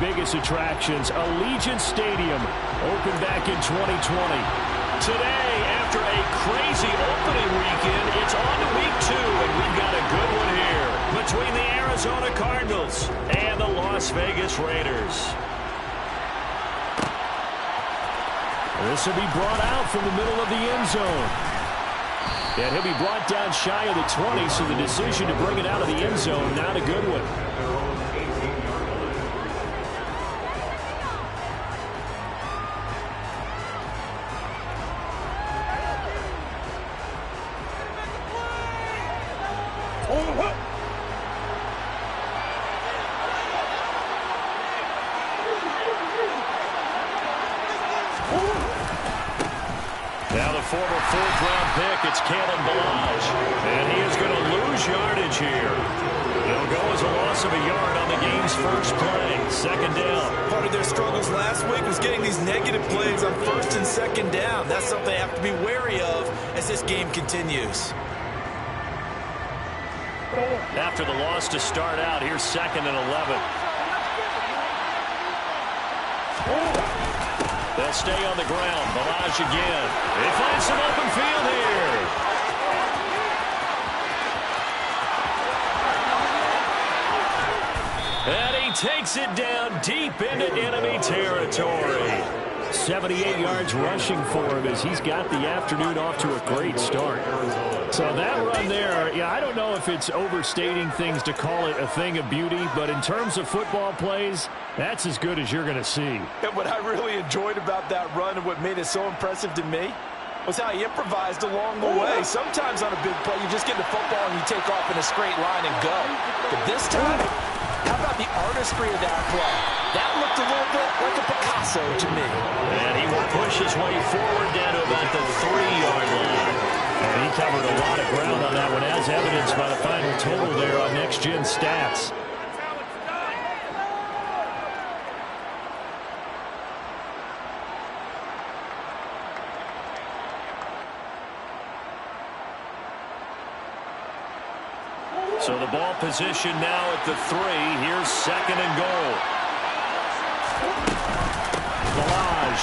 biggest attractions. Allegiant Stadium opened back in 2020. Today, after a crazy opening weekend, it's on to week 2, and we've got a good one here between the Arizona Cardinals and the Las Vegas Raiders. This will be brought out from the middle of the end zone. And he'll be brought down shy of the 20, so the decision to bring it out of the end zone, not a good one. Now the former fourth-round pick, it's and he is going to lose yardage here. It'll go as a loss of a yard on the game's first play. Second down. Part of their struggles last week was getting these negative plays on first and second down. That's something they have to be wary of as this game continues. After the loss to start out, here's 2nd and 11. They'll stay on the ground. Myles again. They find some open field here. And he takes it down deep into enemy territory. 78 yards rushing for him as he's got the afternoon off to a great start. So that run there, yeah, I don't know if it's overstating things to call it a thing of beauty, but in terms of football plays, that's as good as you're going to see. And what I really enjoyed about that run and what made it so impressive to me was how he improvised along the way. Sometimes on a big play, you just get the football and you take off in a straight line and go. But this time, how about the artistry of that play? That looked a little bit like a Picasso to me. And he will push his way forward down to about the 3-yard line. And he covered a lot of ground on that one, as evidenced by the final total there on Next Gen Stats. So the ball position now at the 3. Here's 2nd and goal. Myles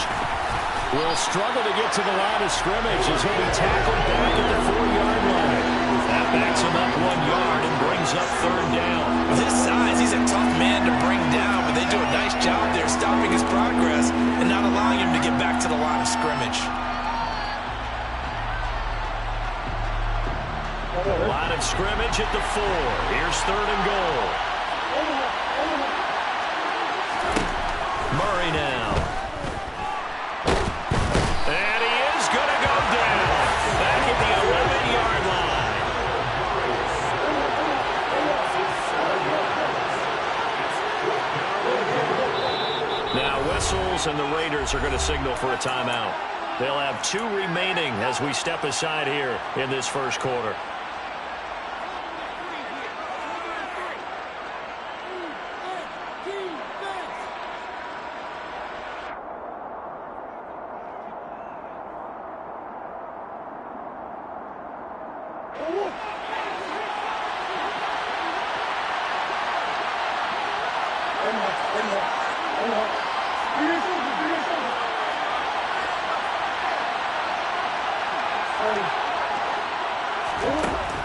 will struggle to get to the line of scrimmage as he'll be tackled back at the 4-yard line. That backs him up 1 yard and brings up 3rd down. With his size, he's a tough man to bring down, but they do a nice job there stopping his progress and not allowing him to get back to the line of scrimmage. Line of scrimmage at the 4. Here's 3rd and goal. Murray now. And he is going to go down. Back at the 11-yard line. Now whistles and the Raiders are going to signal for a timeout. They'll have 2 remaining as we step aside here in this first quarter.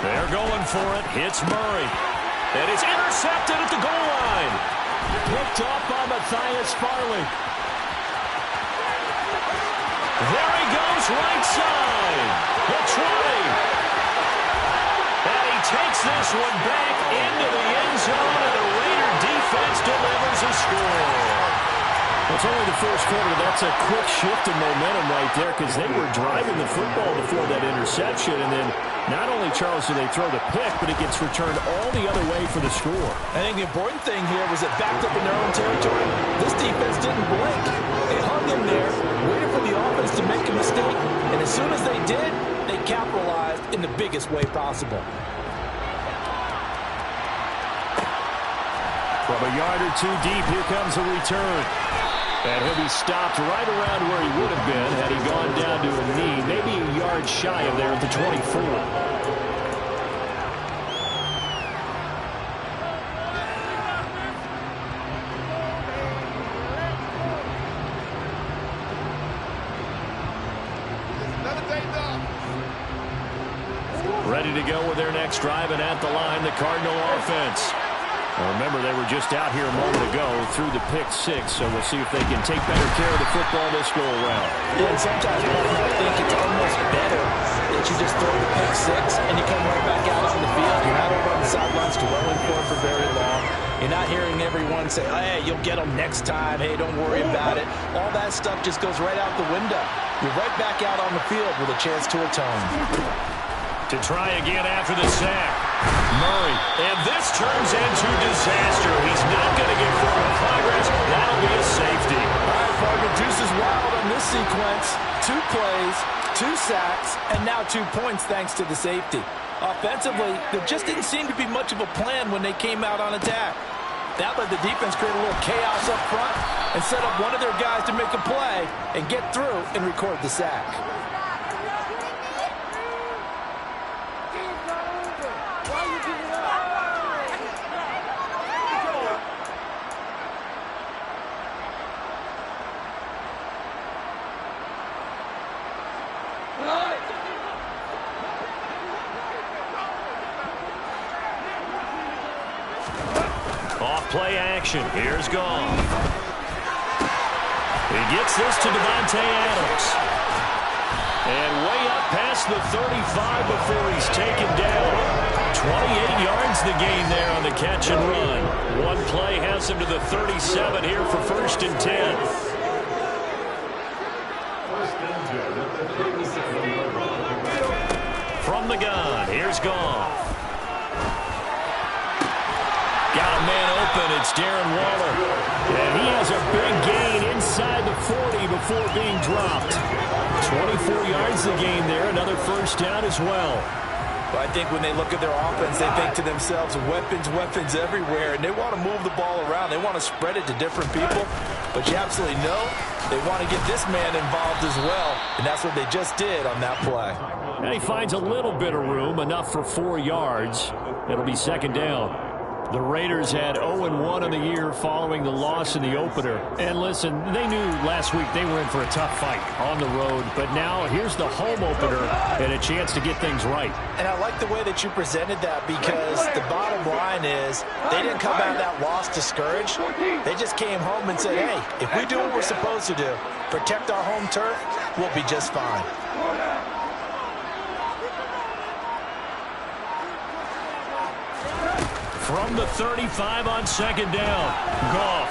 They're going for it. Hits Murray. And it's intercepted at the goal line. Picked up by Matthias Farley. There he goes, right side. The 20. And he takes this one back into the end zone, and the Raider defense delivers a score. It's only the first quarter. That's a quick shift in momentum right there because they were driving the football before that interception. And then not only, Charles, do they throw the pick, but it gets returned all the other way for the score. I think the important thing here was it backed up in their own territory. This defense didn't blink. They hung in there, waited for the offense to make a mistake. And as soon as they did, they capitalized in the biggest way possible. From a yard or 2 deep, here comes a return. And he'll be stopped right around where he would have been had he gone down to a knee, maybe a yard shy of there at the 24. Ready to go with their next drive, and at the line, the Cardinal offense. Now remember, they were just out here a moment ago through the pick six, so we'll see if they can take better care of the football this go-around. Yeah, and sometimes I think it's almost better that you just throw the pick six and you come right back out on the field. You're not over on the sidelines dwelling for very long. You're not hearing everyone say, hey, you'll get them next time. Hey, don't worry about it. All that stuff just goes right out the window. You're right back out on the field with a chance to atone. To try again after the sack. Murray. And this turns into disaster. He's not going to get forward progress. That'll be a safety. All right, partner, deuce is wild on this sequence. 2 plays, 2 sacks, and now 2 points thanks to the safety. Offensively, there just didn't seem to be much of a plan when they came out on attack. That let the defense create a little chaos up front and set up one of their guys to make a play and get through and record the sack. Play action. Here's Goff. He gets this to Devontae Adams. And way up past the 35 before he's taken down. 28 yards the gain there on the catch and run. One play has him to the 37 here for 1st and 10. From the gun, here's Goff. Got a man open. It's Darren Waller. And he has a big gain inside the 40 before being dropped. 24 yards the gain there. Another 1st down as well. Well, I think when they look at their offense, they think to themselves, weapons, weapons everywhere. And they want to move the ball around. They want to spread it to different people. But you absolutely know they want to get this man involved as well. And that's what they just did on that play. And he finds a little bit of room, enough for 4 yards. It'll be 2nd down. The Raiders had 0-1 in the year following the loss in the opener. And listen, they knew last week they were in for a tough fight on the road. But now here's the home opener and a chance to get things right. And I like the way that you presented that, because the bottom line is they didn't come out of that loss discouraged. They just came home and said, hey, if we do what we're supposed to do, protect our home turf, we'll be just fine. From the 35 on 2nd down, Goff.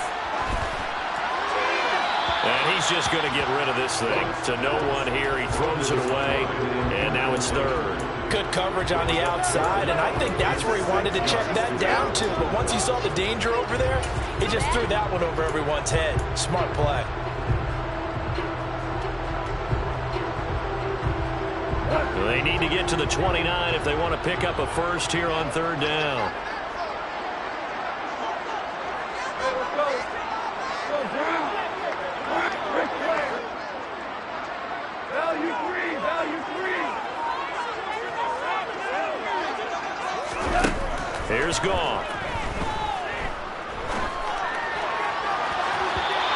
And he's just going to get rid of this thing. To no one here. He throws it away, and now it's 3rd. Good coverage on the outside, and I think that's where he wanted to check that down to. But once he saw the danger over there, he just threw that one over everyone's head. Smart play. They need to get to the 29 if they want to pick up a 1st here on 3rd down. Here's Goff.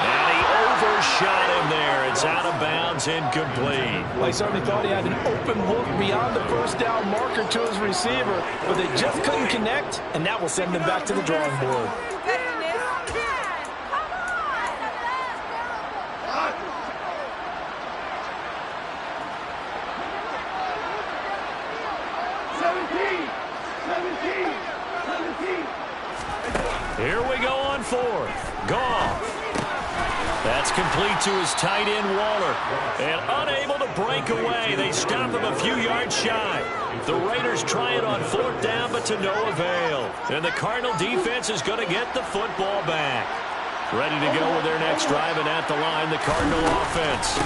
And he overshot him there. It's out of bounds, incomplete. Well, he certainly thought he had an open look beyond the 1st down marker to his receiver, but they just couldn't connect, and that will send them back to the drawing board. Here we go on 4th. Goff. That's complete to his tight end, Waller. And unable to break away. They stop him a few yards shy. The Raiders try it on 4th down, but to no avail. And the Cardinal defense is going to get the football back. Ready to go with their next drive, and at the line, the Cardinal offense.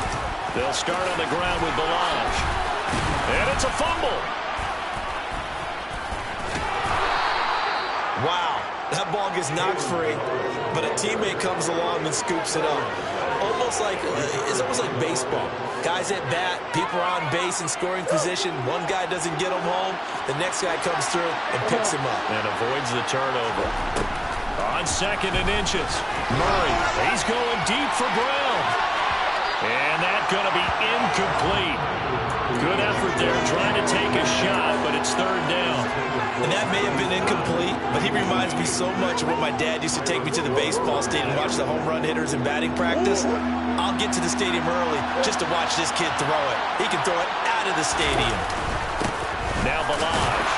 They'll start on the ground with Balaj. And it's a fumble. Wow. That ball gets knocked free, but a teammate comes along and scoops it up. It's almost like baseball. Guys at bat, people are on base in scoring position. One guy doesn't get him home. The next guy comes through and picks him up. And avoids the turnover. On 2nd and inches. Murray, he's going deep for Brown. And that's going to be incomplete. Good effort there trying to take a shot, but it's third down. And that may have been incomplete, but he reminds me so much of when my dad used to take me to the baseball stadium and watch the home run hitters in batting practice. I'll get to the stadium early just to watch this kid throw it. He can throw it out of the stadium. Now Balaj.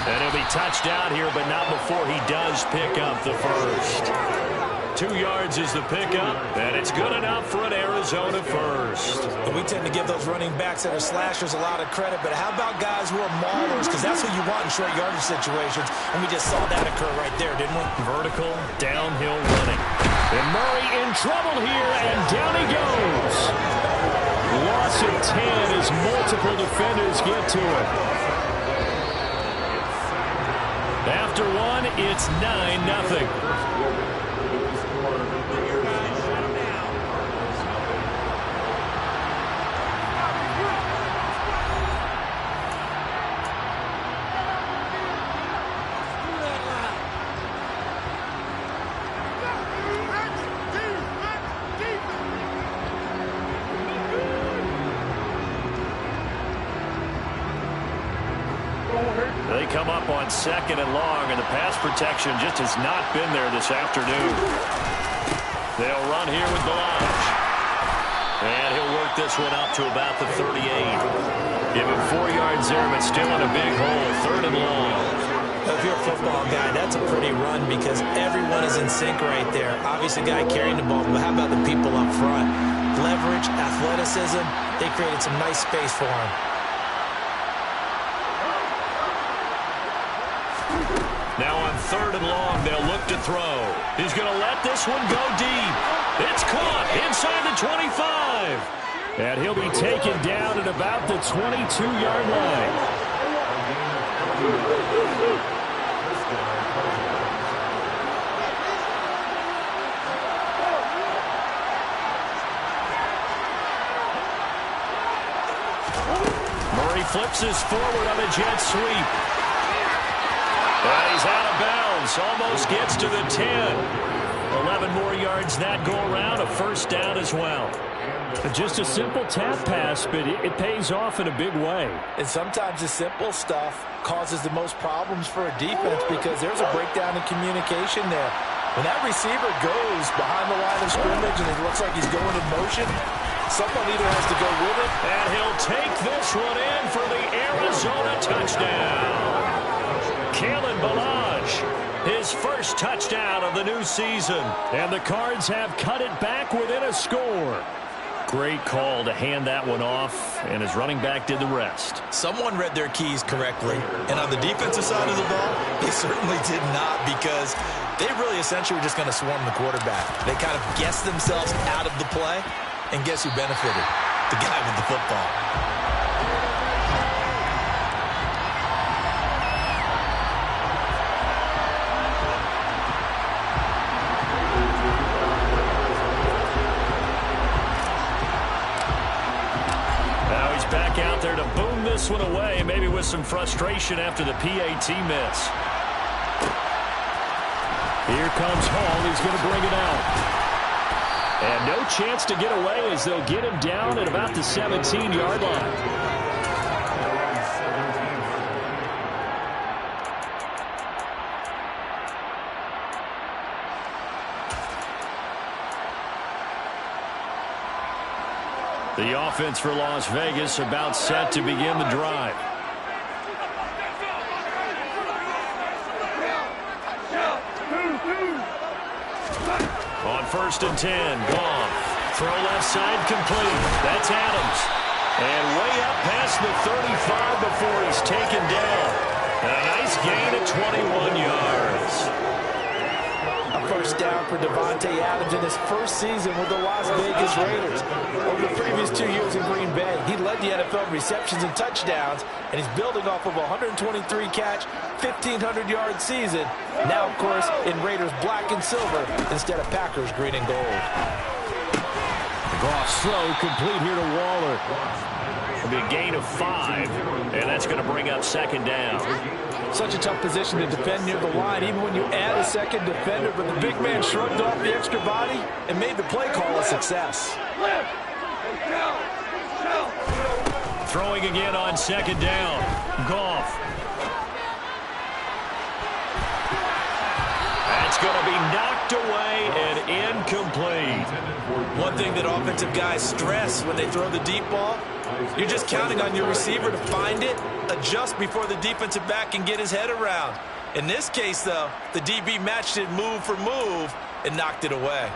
And he'll be touched out here, but not before he does pick up the first. 2 yards is the pickup, and it's good enough for an Arizona first. And we tend to give those running backs that are slashers a lot of credit, but how about guys who are maulers? Because that's what you want in short yardage situations, and we just saw that occur right there, didn't we? Vertical, downhill running. And Murray in trouble here, and down he goes. Loss of 10 as multiple defenders get to it. After one, it's 9-0. They come up on 2nd and long, and the pass protection just has not been there this afternoon. They'll run here with Balaj. And he'll work this one up to about the 38. Give him 4 yards there, but still in a big hole. 3rd and long. If you're a football guy, that's a pretty run because everyone is in sync right there. Obviously, the guy carrying the ball, but how about the people up front? Leverage, athleticism, they created some nice space for him. Now on 3rd and long, they'll look to throw. He's going to let this one go deep. It's caught inside the 25. And he'll be taken down at about the 22-yard line. Murray flips this forward on a jet sweep. And he's out of bounds. Almost gets to the 10. 11 more yards that go around. A first down as well. Just a simple tap pass, but it pays off in a big way. And sometimes the simple stuff causes the most problems for a defense because there's a breakdown in communication there. When that receiver goes behind the line of scrimmage and it looks like he's going in motion, someone either has to go with it. And he'll take this one in for the Arizona touchdown. Kalen Balaj, his first touchdown of the new season. And the Cards have cut it back within a score. Great call to hand that one off, and his running back did the rest. Someone read their keys correctly, and on the defensive side of the ball, they certainly did not because they really essentially were just going to swarm the quarterback. They kind of guessed themselves out of the play, and guess who benefited? The guy with the football. Back out there to boom this one away, maybe with some frustration after the PAT miss. Here comes Hall. He's going to bring it out. And no chance to get away as they'll get him down at about the 17-yard line. The offense for Las Vegas about set to begin the drive. On 1st and 10, Goff. Throw left side complete. That's Adams. And way up past the 35 before he's taken down. And a nice gain of 21 yards. A first down for Davante Adams in his first season with the Las Vegas Raiders. Over the previous 2 years in Green Bay, he led the NFL in receptions and touchdowns, and he's building off of a 123-catch, 1,500-yard season. Now, of course, in Raiders black and silver instead of Packers green and gold. Goff's throw complete here to Waller. It'll be a gain of 5, and that's going to bring up 2nd down. Such a tough position to defend near the line, even when you add a second defender. But the big man shrugged off the extra body and made the play call a success. Throwing again on second down. Goff. That's going to be knocked away and incomplete. One thing that offensive guys stress when they throw the deep ball, you're just counting on your receiver to find it, adjust before the defensive back can get his head around. In this case, though, the DB matched it move for move and knocked it away.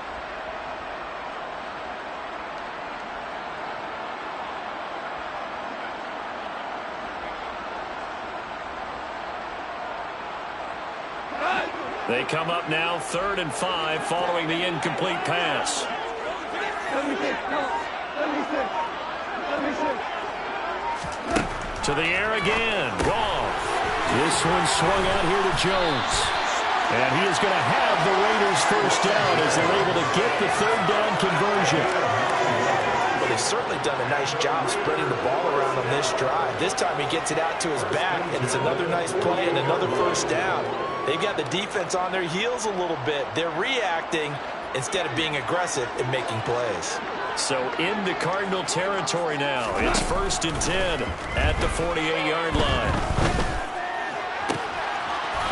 They come up now 3rd and 5 following the incomplete pass. To the air again. Goff. This one swung out here to Jones. And he is going to have the Raiders first down as they're able to get the 3rd down conversion. Well, they've certainly done a nice job spreading the ball around on this drive. This time he gets it out to his back, and it's another nice play and another first down. They've got the defense on their heels a little bit. They're reacting instead of being aggressive and making plays. So into Cardinal territory now. It's 1st and 10 at the 48-yard line.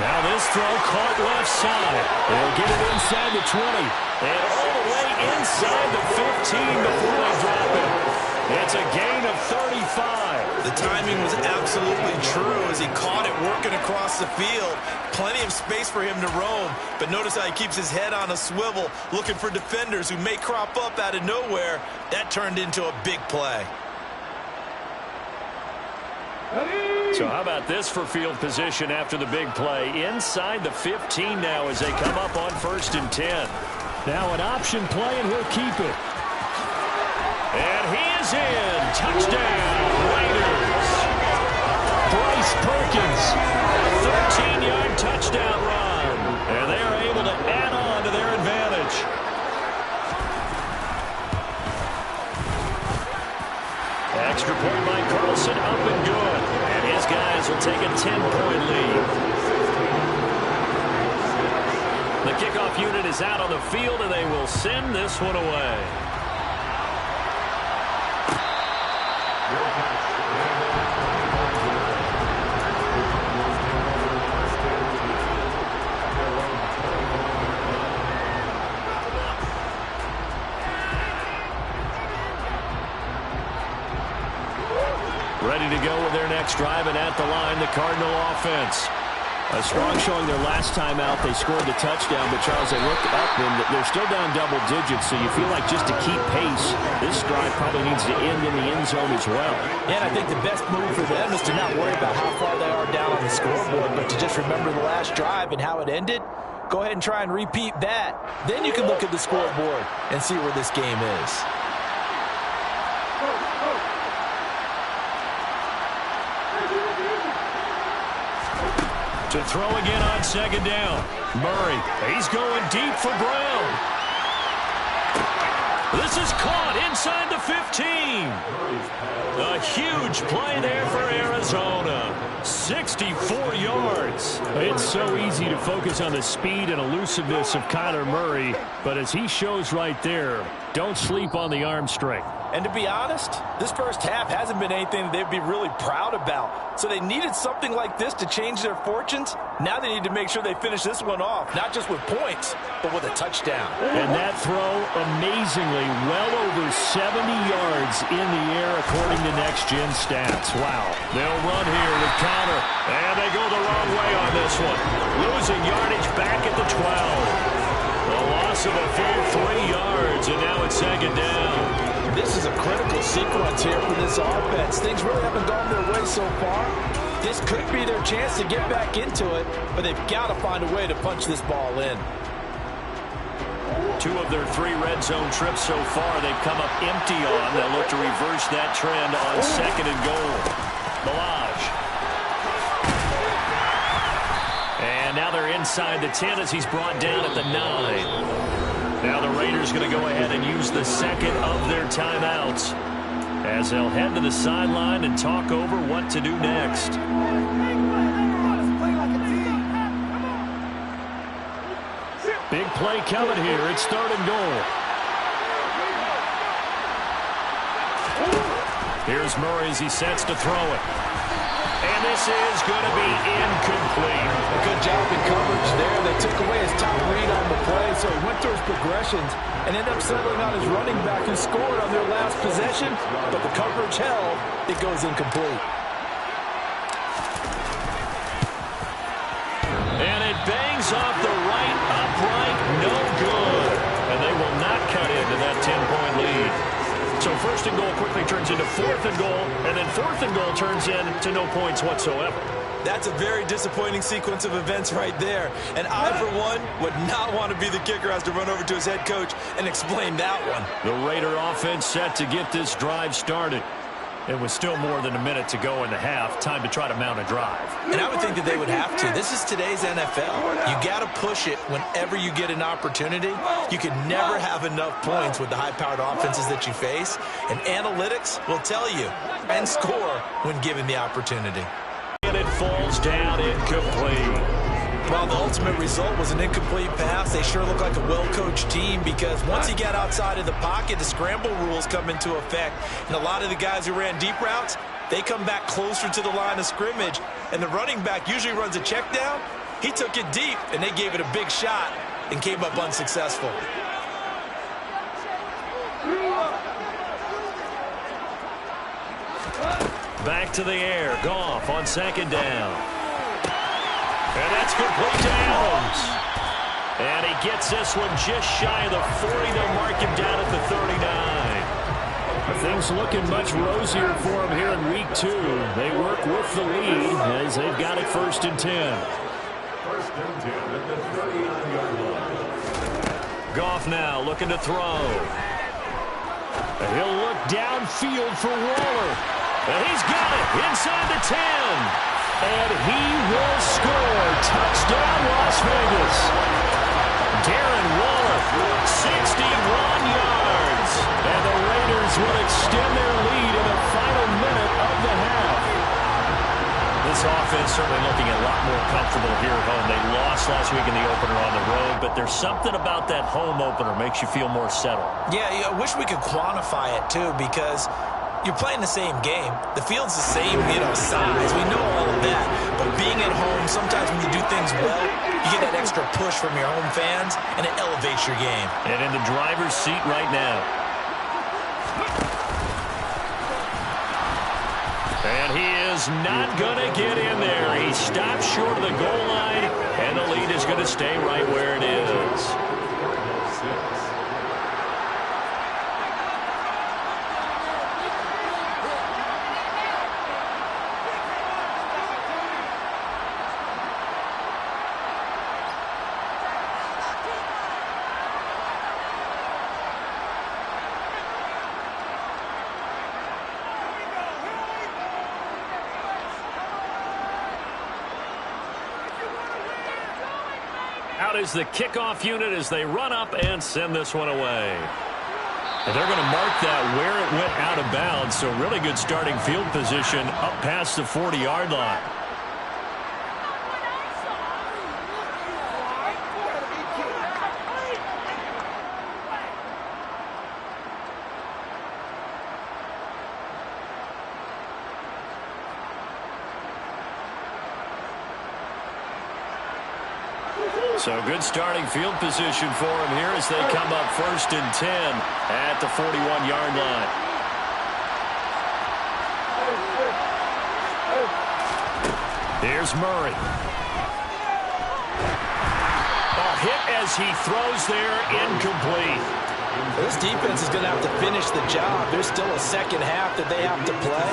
Now this throw caught left side. They'll get it inside the 20. And all the way inside the 15 before they drop it. It's a gain of 35. The timing was absolutely true as he caught it working across the field. Plenty of space for him to roam, but notice how he keeps his head on a swivel, looking for defenders who may crop up out of nowhere. That turned into a big play. So how about this for field position after the big play? Inside the 15 now as they come up on 1st and 10. Now an option play, and he'll keep it. And he is in. Touchdown, Raiders. Bryce Perkins. 13-yard touchdown run. And they are able to add on to their advantage. Extra point by Carlson, up and good. And his guys will take a 10-point lead. The kickoff unit is out on the field, and they will send this one away. Ready to go with their next drive, and at the line, the Cardinal offense. A strong showing their last time out. They scored the touchdown, but Charles, they looked up, and they're still down double digits, so you feel like just to keep pace, this drive probably needs to end in the end zone as well. And I think the best move for them is to not worry about how far they are down on the scoreboard, but to just remember the last drive and how it ended. Go ahead and try and repeat that. Then you can look at the scoreboard and see where this game is. To throw again on 2nd down. Murray, he's going deep for Brown. This is caught inside the 15. A huge play there for Arizona. 64 yards. It's so easy to focus on the speed and elusiveness of Kyler Murray, but as he shows right there, don't sleep on the arm strength. And to be honest, this first half hasn't been anything that they'd be really proud about. So they needed something like this to change their fortunes. Now they need to make sure they finish this one off, not just with points, but with a touchdown. And that throw, amazingly, well over 70 yards in the air, according to Next Gen Stats. Wow. They'll run here with Connor, and they go the wrong way on this one. Losing yardage back at the 12. The loss of a full 3 yards, and now it's 2nd down. This is a critical sequence here for this offense. Things really haven't gone their way so far. This could be their chance to get back into it, but they've got to find a way to punch this ball in. 2 of their 3 red zone trips so far, they've come up empty on. They'll look to reverse that trend on 2nd and goal. Milage. And now they're inside the 10 as he's brought down at the 9. Now the Raiders going to go ahead and use the second of their timeouts as they'll head to the sideline and talk over what to do next. play coming here. It's 3rd and goal. Here's Murray as he sets to throw it. And this is going to be incomplete. A good job in coverage there. They took away his top read on the play, so he went through his progressions and ended up settling on his running back who scored on their last possession, but the coverage held. It goes incomplete. And it bangs off the right upright. No good. And they will not cut into that 10-point lead. So 1st and goal quickly turns into 4th and goal, and then 4th and goal turns into no points whatsoever. That's a very disappointing sequence of events right there. And I, for one, would not want to be the kicker who has to run over to his head coach and explain that one. The Raider offense set to get this drive started. It was still more than a minute to go in the half. Time to try to mount a drive. And I would think that they would have to. This is today's NFL. You got to push it whenever you get an opportunity. You can never have enough points with the high-powered offenses that you face. And analytics will tell you and score when given the opportunity. And it falls down incomplete. While the ultimate result was an incomplete pass, they sure look like a well-coached team because once he got outside of the pocket, the scramble rules come into effect. And a lot of the guys who ran deep routes, they come back closer to the line of scrimmage. And the running back usually runs a check down. He took it deep, and they gave it a big shot and came up unsuccessful. Back to the air. Goff on 2nd down. And that's complete to Adams. And he gets this one just shy of the 40. They'll mark him down at the 39. Things looking much rosier for him here in week 2. They work with the lead as they've got it 1st and 10. Goff now looking to throw. And he'll look downfield for Waller. And he's got it inside the 10. And he will score. Touchdown, Las Vegas. Darren Waller, 61 yards. And the Raiders will extend their lead in the final minute of the half. This offense certainly looking a lot more comfortable here at home. They lost last week in the opener on the road, but there's something about that home opener makes you feel more settled. Yeah, I wish we could quantify it, too, because you're playing the same game. The field's the same, size. We know all of that. But being at home, sometimes when you do things well, you get that extra push from your home fans, and it elevates your game. And in the driver's seat right now. And he is not going to get in there. He stopped short of the goal line, and the lead is going to stay right where it is. Out is the kickoff unit as they run up and send this one away. And they're going to mark that where it went out of bounds, so really good starting field position up past the 40-yard line. So good starting field position for him here as they come up 1st and 10 at the 41-yard line. Here's Murray. A hit as he throws there, incomplete. This defense is going to have to finish the job. There's still a second half that they have to play.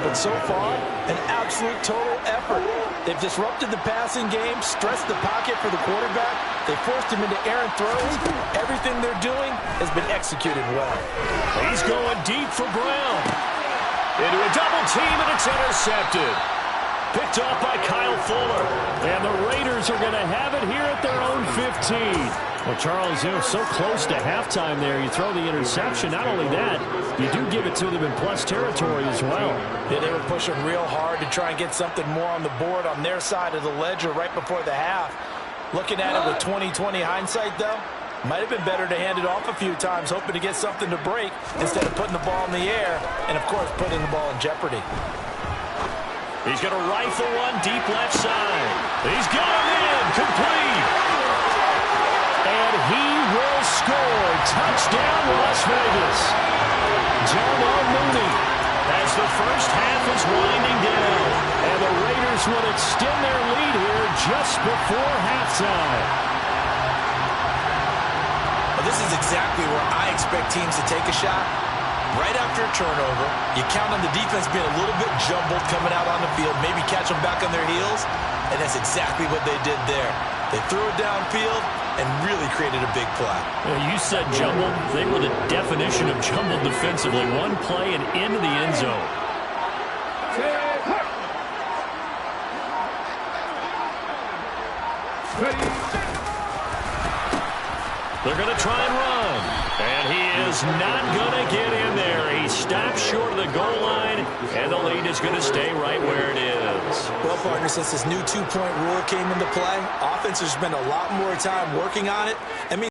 But so far, an absolute total effort. They've disrupted the passing game, stressed the pocket for the quarterback. They forced him into errant throws. Everything they're doing has been executed well. He's going deep for Brown. Into a double team, and it's intercepted. Picked off by Kyle Fuller. And the Raiders are going to have it here at their own 15. Well, Charles, so close to halftime there. You throw the interception. Not only that, you do give it to them in plus territory as well. Yeah, they were pushing real hard to try and get something more on the board on their side of the ledger right before the half. Looking at it with 20/20 hindsight, though, might have been better to hand it off a few times, hoping to get something to break instead of putting the ball in the air and, of course, putting the ball in jeopardy. He's going to rifle one deep left side. He's got him in. Complete. And he will score. Touchdown, Las Vegas. Darnell Mooney, As the first half is winding down. and the Raiders will extend their lead here just before halftime. Well, this is exactly where I expect teams to take a shot. Right after a turnover, you count on the defense being a little bit jumbled coming out on the field, maybe catch them back on their heels, and that's exactly what they did there. They threw it downfield and really created a big play. You said jumbled. They were the definition of jumbled defensively. One play and into the end zone. They're going to try and run. And he is not going to get in there. He stops short of the goal line, and the lead is going to stay right where it is. Well, partner, since this new two-point rule came into play, offense has spent a lot more time working on it. I mean,